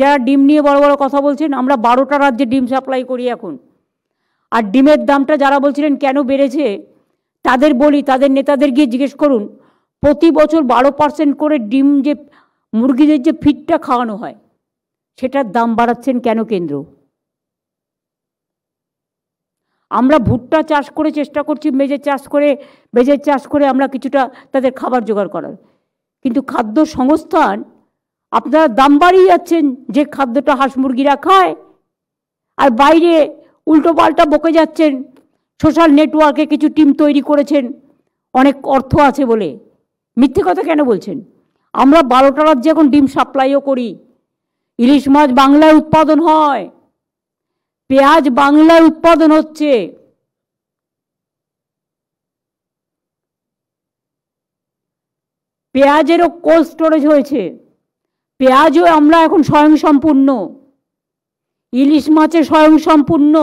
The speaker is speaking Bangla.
যারা ডিম নিয়ে বড় বড় কথা বলছেন, আমরা 12টা রাজ্যে ডিম সাপ্লাই করি এখন। আর ডিমের দামটা যারা বলছিলেন কেন বেড়েছে, তাদের বলি, তাদের নেতাদের গিয়ে জিজ্ঞেস করুন, প্রতি বছর 12% করে ডিম যে মুরগিদের যে ফিডটা খাওয়ানো হয়, সেটার দাম বাড়াচ্ছেন কেন কেন্দ্র? আমরা ভুট্টা চাষ করে চেষ্টা করছি, মেজের চাষ করে আমরা কিছুটা তাদের খাবার জোগাড় করার, কিন্তু খাদ্য সংস্থান আপনারা দাম বাড়িয়ে যাচ্ছেন যে খাদ্যটা হাঁস মুরগিরা খায়, আর বাইরে উল্টো পাল্টা বকে যাচ্ছেন। সোশ্যাল নেটওয়ার্কে কিছু টিম তৈরি করেছেন অনেক অর্থ আছে বলে। মিথ্যে কথা কেন বলছেন? আমরা 12টা রাজ্যে এখন ডিম সাপ্লাইও করি। ইলিশ মাছ বাংলায় উৎপাদন হয়, পেঁয়াজ বাংলায় উৎপাদন হচ্ছে, পেঁয়াজেরও কোল্ড স্টোরেজ হয়েছে, পেঁয়াজও আমরা এখন স্বয়ংসম্পূর্ণ, ইলিশ মাছে স্বয়ংসম্পূর্ণ।